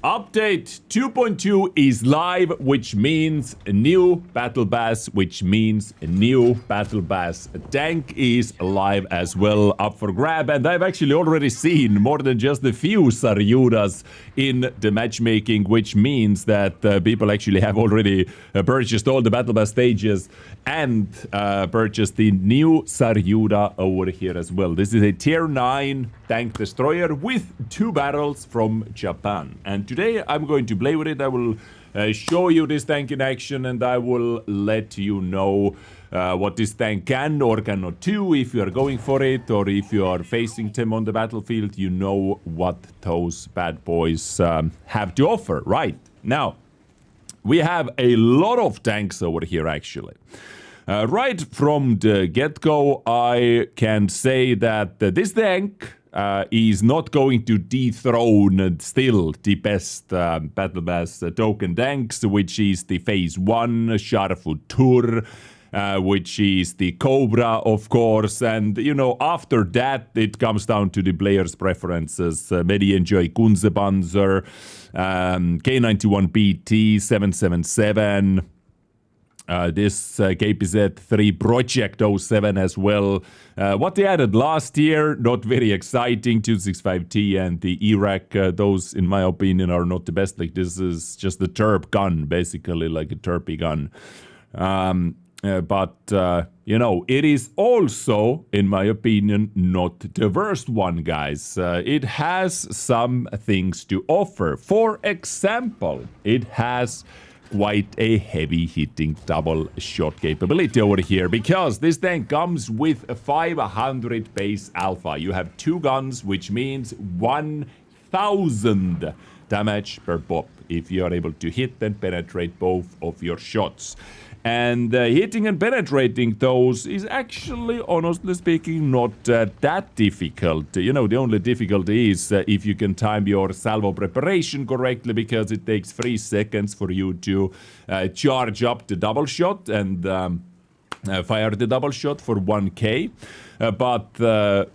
Update 2.2 is live, which means a new battle pass, which means a new battle pass. A tank is live as well, up for grab, and I've actually already seen more than just a few Saryudas in the matchmaking, which means that people actually have already purchased all the battle pass stages and purchased the new Saryuda over here as well. This is a tier 9 tank destroyer with 2 barrels from Japan, and today I'm going to play with it. I will show you this tank in action, and I will let you know what this tank can or cannot do if you are going for it, or if you are facing them on the battlefield. You know what those bad boys have to offer. Right now, we have a lot of tanks over here actually. Right from the get-go, I can say that this tank is not going to dethrone still the best battle pass token tanks, which is the phase 1 Sharfutur, which is the Cobra, of course, and you know, after that it comes down to the players' preferences. Many enjoy Kunzepanzer, K91BT, 777, this KPZ 3 Project 07 as well. What they added last year, not very exciting. 265T and the Iraq, those in my opinion are not the best. Like, this is just the Terp gun, basically like a Terpy gun. But you know, it is also, in my opinion, not the worst one, guys. It has some things to offer. For example, it has quite a heavy hitting double shot capability over here, because this tank comes with a 500 base alpha. You have 2 guns, which means 1000 damage per pop if you are able to hit and penetrate both of your shots. And hitting and penetrating those is actually, honestly speaking, not that difficult. You know, the only difficulty is if you can time your salvo preparation correctly, because it takes 3 seconds for you to charge up the double shot and fire the double shot for 1k. But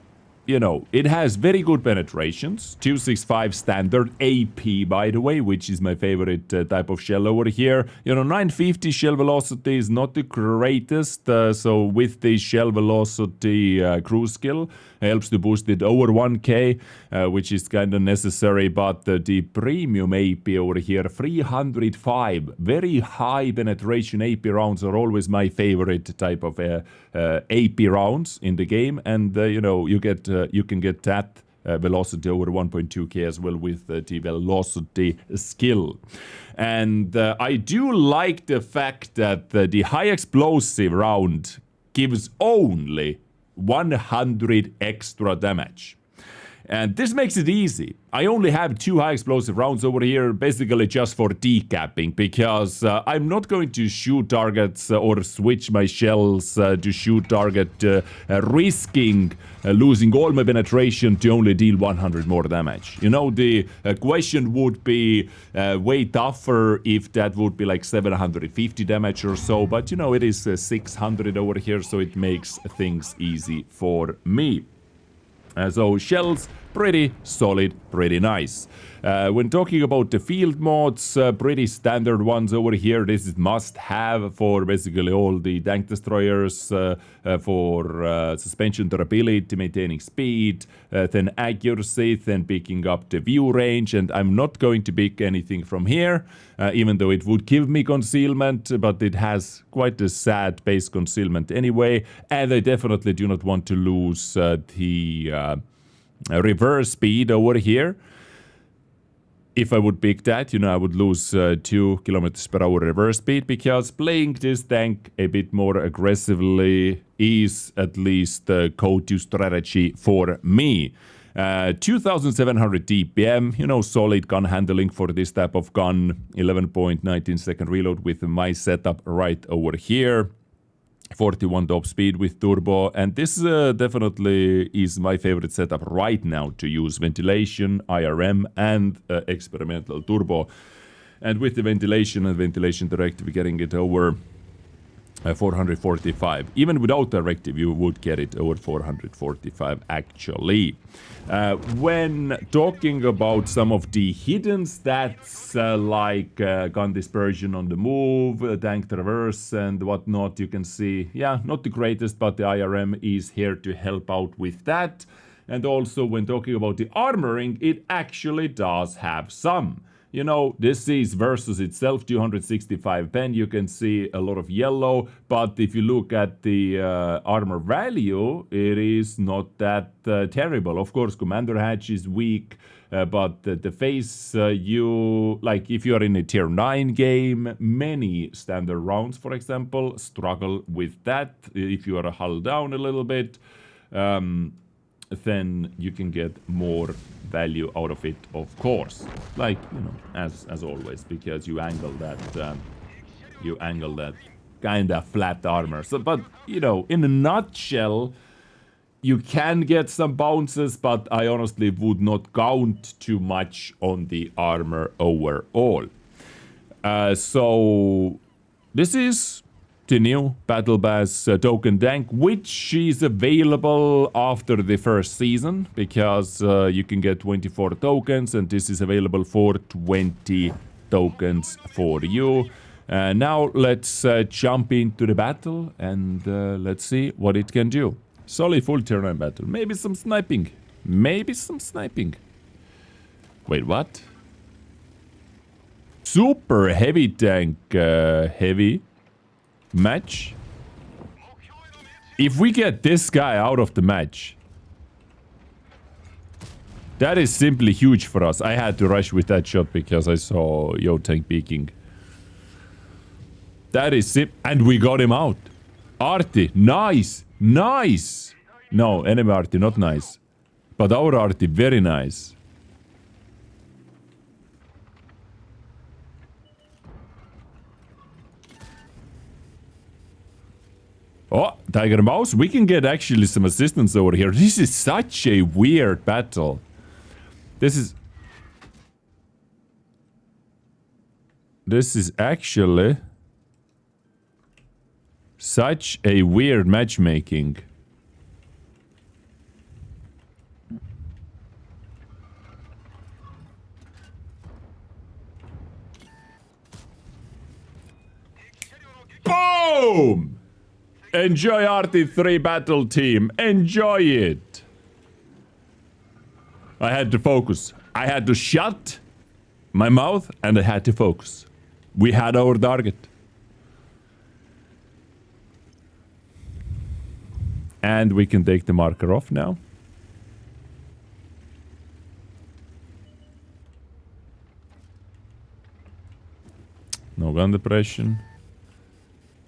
you know, it has very good penetrations. 265 standard AP, by the way, which is my favorite type of shell over here. You know, 950 shell velocity is not the greatest, so with the shell velocity cruise skill, helps to boost it over 1k, which is kind of necessary. But the premium AP over here, 305, very high penetration AP rounds are always my favorite type of AP rounds in the game, and you know, you can get that velocity over 1.2k as well with the velocity skill. And I do like the fact that the high explosive round gives only 100 extra damage. And this makes it easy. I only have 2 high explosive rounds over here, basically just for decapping, because I'm not going to shoot targets or switch my shells to shoot target, risking losing all my penetration to only deal 100 more damage. You know, the question would be way tougher if that would be like 750 damage or so, but you know, it is 600 over here, so it makes things easy for me. So shells, pretty solid, pretty nice. When talking about the field mods, pretty standard ones over here. This is must-have for basically all the tank destroyers, for suspension durability, maintaining speed, then accuracy, then picking up the view range. And I'm not going to pick anything from here, even though it would give me concealment, but it has quite a sad base concealment anyway. And I definitely do not want to lose the reverse speed over here. If I would pick that, you know, I would lose 2 kilometers per hour reverse speed, because playing this tank a bit more aggressively is at least the go-to strategy for me. 2700 DPM, you know, solid gun handling for this type of gun. 11.19 second reload with my setup right over here. 41 top speed with turbo, and this definitely is my favorite setup right now to use ventilation, IRM, and experimental turbo. And with the ventilation and ventilation directive, getting it over 445. Even without directive, you would get it over 445 actually. When talking about some of the hidden stats like gun dispersion on the move, tank traverse and whatnot, you can see, yeah, not the greatest, but the IRM is here to help out with that. And also when talking about the armoring, it actually does have some. You know, this is versus itself 265 pen. You can see a lot of yellow, but if you look at the armor value, it is not that terrible. Of course, Commander Hatch is weak, but the face, you like if you are in a tier 9 game, many standard rounds, for example, struggle with that. If you are hull down a little bit, then you can get more value out of it, of course, like, you know, as always, because you angle that kind of flat armor. So, but you know, in a nutshell, you can get some bounces, but I honestly would not count too much on the armor overall. So this is the new Battle Pass token tank, which is available after the first season, because you can get 24 tokens, and this is available for 20 tokens for you. Now let's jump into the battle, and let's see what it can do. Solid full tier 9 battle. Maybe some sniping. Maybe some sniping. Wait, what? Super heavy tank heavy match. If we get this guy out of the match, that is simply huge for us. I had to rush with that shot because I saw Yo tank peeking. That is and we got him out. Arti, nice, nice. No, enemy Arti, not nice, but our Arti, very nice. Oh, Tiger Mouse, we can get actually some assistance over here. This is such a weird battle. This is actually such a weird matchmaking. Boom! Enjoy RT3 battle team. Enjoy it. I had to focus. I had to shut my mouth and I had to focus. We had our target. And we can take the marker off now. No gun depression.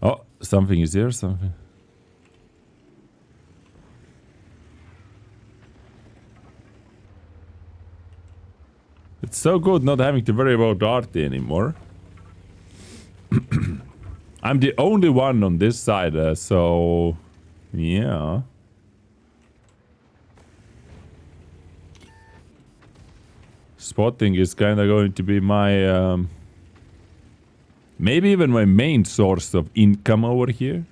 Oh, something is there, something. It's so good not having to worry about Artie anymore. I'm the only one on this side, so... yeah. Spotting is kinda going to be my... maybe even my main source of income over here.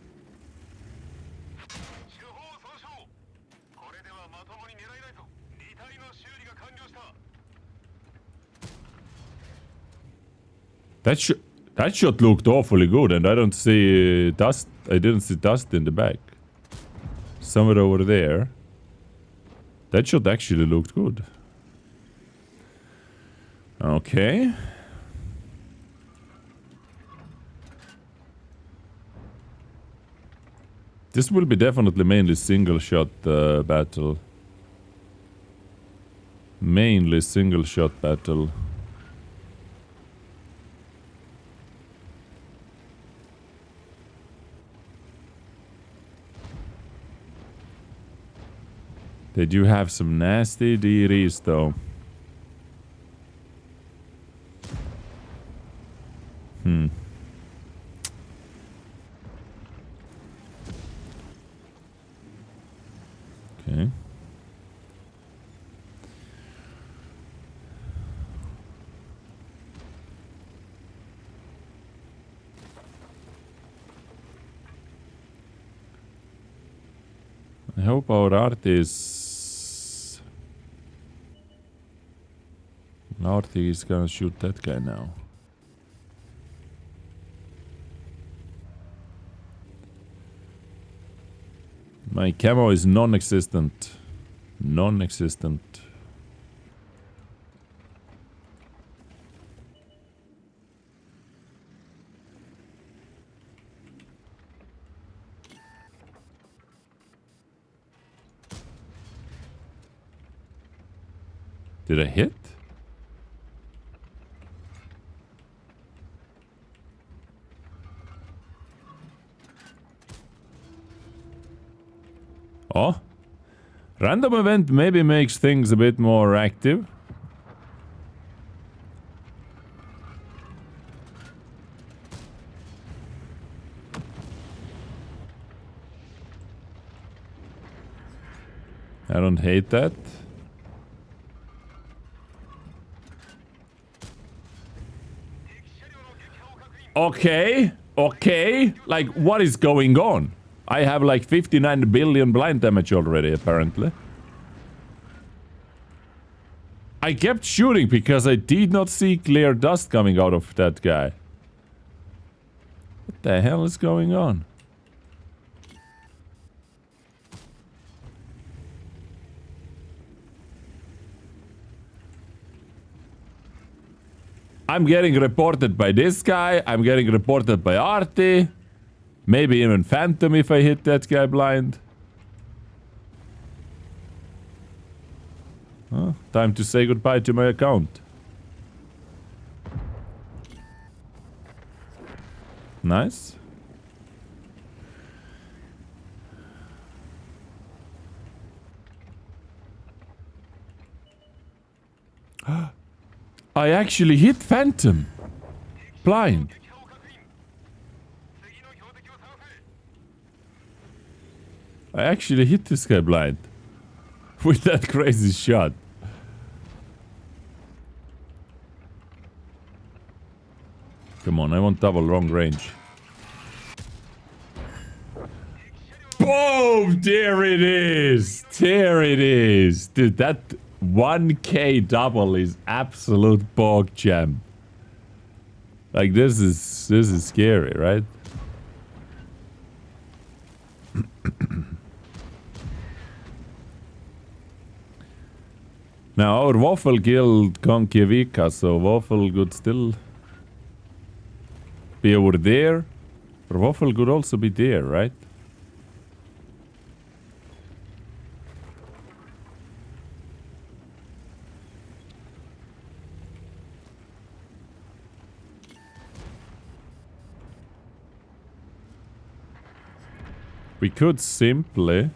That shot looked awfully good, and I don't see dust. I didn't see dust in the back. Somewhere over there. That shot actually looked good. Okay. This will be definitely mainly single shot battle. Mainly single shot battle. They do have some nasty DRs though. Okay. hope our artist is gonna shoot that guy now. My camo is non-existent. Non-existent. Did I hit? Oh. Random event maybe makes things a bit more active. I don't hate that. Okay, okay. Like, what is going on? I have like 59 billion blind damage already, apparently. I kept shooting because I did not see clear dust coming out of that guy. What the hell is going on? I'm getting reported by this guy. I'm getting reported by Artie. Maybe even Phantom if I hit that guy blind. Oh, time to say goodbye to my account. Nice. I actually hit Phantom. Blind. I actually hit this guy blind. With that crazy shot. Come on, I want double long range. Boom! There it is! There it is! Dude, that 1k double is absolute bog jam. Like, this is scary, right? Now our Waffle killed Konkievika, so Waffle could still be over there. Or Waffle could also be there, right? We could simply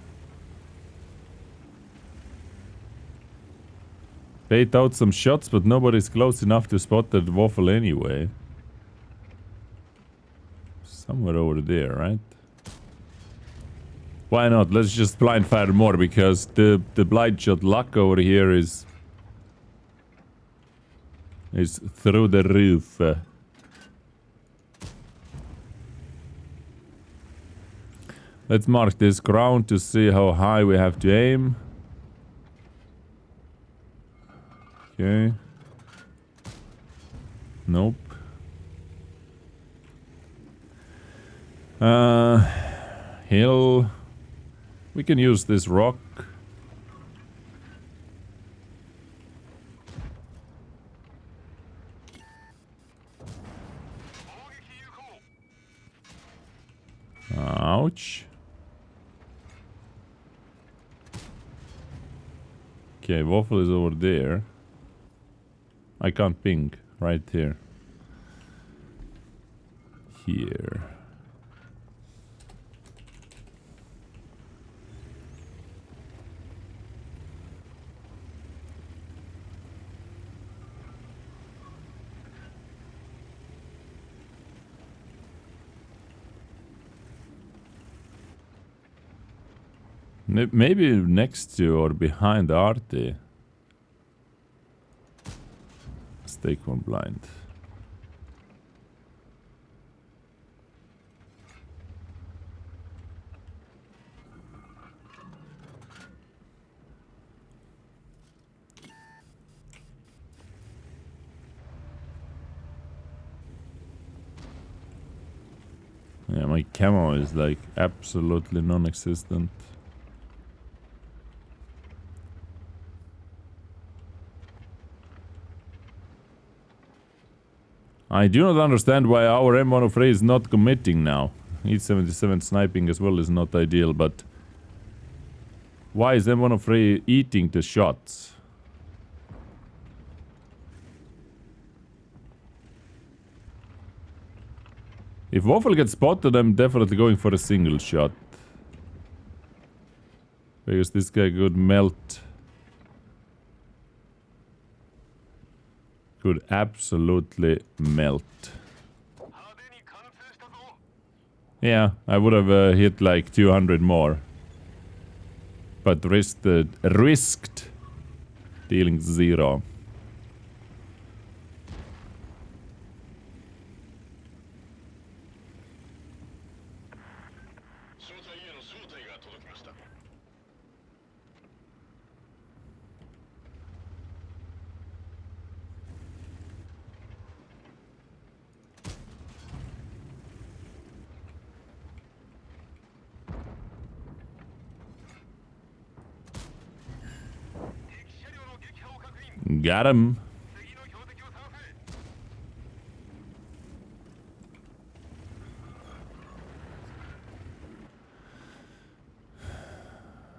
bait out some shots, but nobody's close enough to spot that Waffle anyway. Somewhere over there, right? Why not? Let's just blind fire more, because the blind shot luck over here is through the roof. Let's mark this ground to see how high we have to aim. Okay. Nope. Hill. We can use this rock. Ouch. Okay, Waffle is over there. I can't ping. Right here. Here. Maybe next to or behind Artie. Let's take one blind. Yeah, my camo is like absolutely non-existent. I do not understand why our M103 is not committing now. Heat 77 sniping as well is not ideal, but why is M103 eating the shots? If Waffle gets spotted, I'm definitely going for a single shot. Because this guy could melt. Could absolutely melt. Yeah, I would have hit like 200 more. But risked dealing 0. Got him.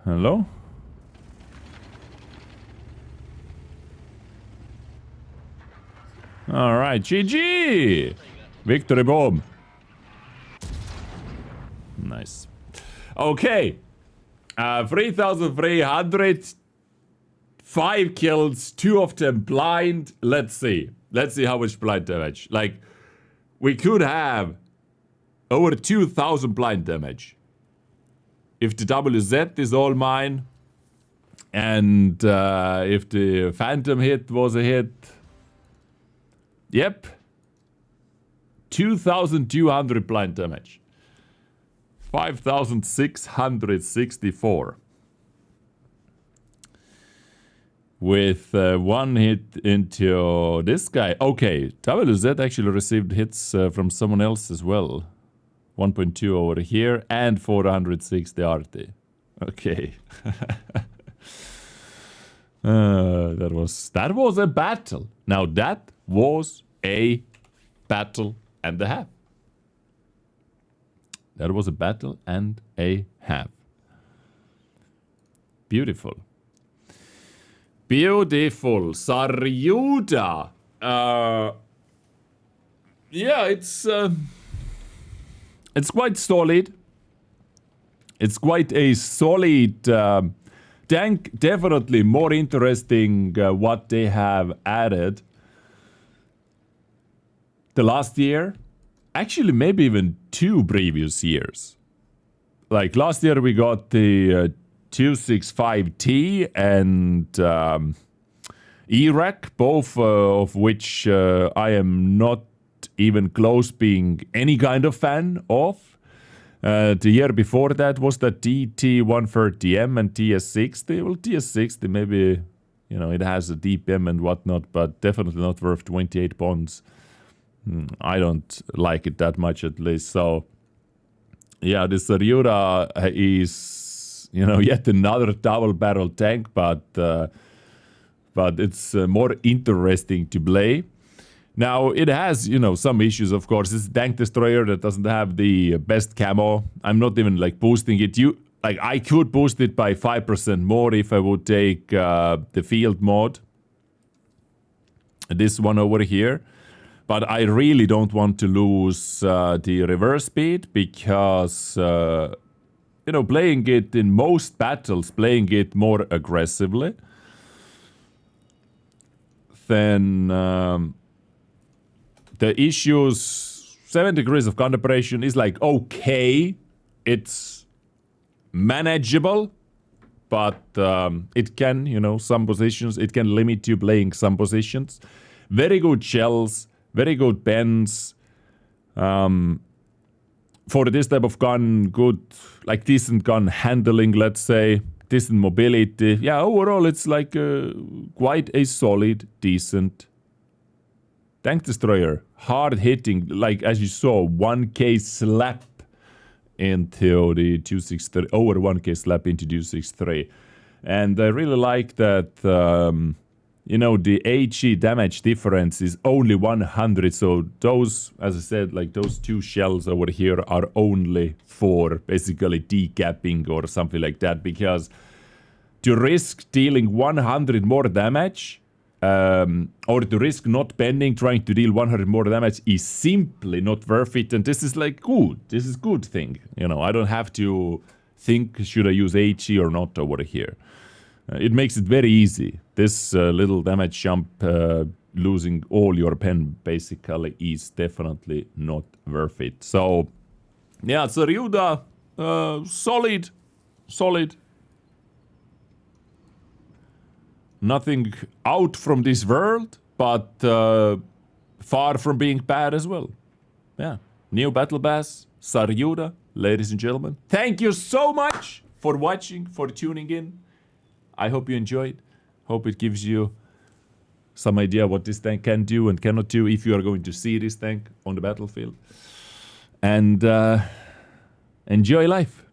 Hello? Alright, GG! Victory bomb. Nice. Okay. 3,300. 5 kills, 2 of them blind. Let's see. Let's see how much blind damage. Like, we could have over 2,000 blind damage. If the WZ is all mine, and if the Phantom hit was a hit. Yep. 2,200 blind damage. 5,664. With 1 hit into this guy. Okay, WZ actually received hits from someone else as well. 1.2 over here and 460 RT. Okay. That was a battle. Now that was a battle and a half. That was a battle and a half. Beautiful. Beautiful. Saryuda. Yeah, it's quite solid. It's quite a solid tank. Definitely more interesting what they have added the last year. Actually, maybe even 2 previous years. Like last year we got the 265T and Iraq, both of which I am not even close being any kind of fan of. The year before that was the DT130M and TS60. Well, TS60 maybe, you know, it has a deep M and whatnot, but definitely not worth 28 bonds. I don't like it that much at least. So, yeah, this Saryuda is, you know, yet another double barrel tank, but it's more interesting to play. Now, it has, you know, some issues, of course. It's a tank destroyer that doesn't have the best camo. I'm not even, like, boosting it. I could boost it by 5% more if I would take the field mode. This one over here. But I really don't want to lose the reverse speed because... you know, playing it in most battles, playing it more aggressively, then the issues, 7 degrees of counterpression is like, okay, it's manageable, but it can, you know, some positions, it can limit you playing some positions. Very good shells, very good bends. For this type of gun, good, like decent gun handling, let's say, decent mobility. Yeah, overall it's like quite a solid, decent tank destroyer. Hard hitting, like as you saw, 1k slap into the 263, over 1k slap into 263. And I really like that, you know, the HE damage difference is only 100. So those, as I said, like those 2 shells over here are only for basically decapping or something like that. Because to risk dealing 100 more damage, or to risk not bending, trying to deal 100 more damage is simply not worth it. And this is like good. This is good thing. You know, I don't have to think, should I use HE or not over here. It makes it very easy. This little damage jump, losing all your pen basically is definitely not worth it. So, yeah, Saryuda, solid. Nothing out from this world, but far from being bad as well. Yeah, new battle pass, Saryuda, ladies and gentlemen. Thank you so much for watching, for tuning in. I hope you enjoyed. Hope it gives you some idea what this tank can do and cannot do if you are going to see this tank on the battlefield. And enjoy life.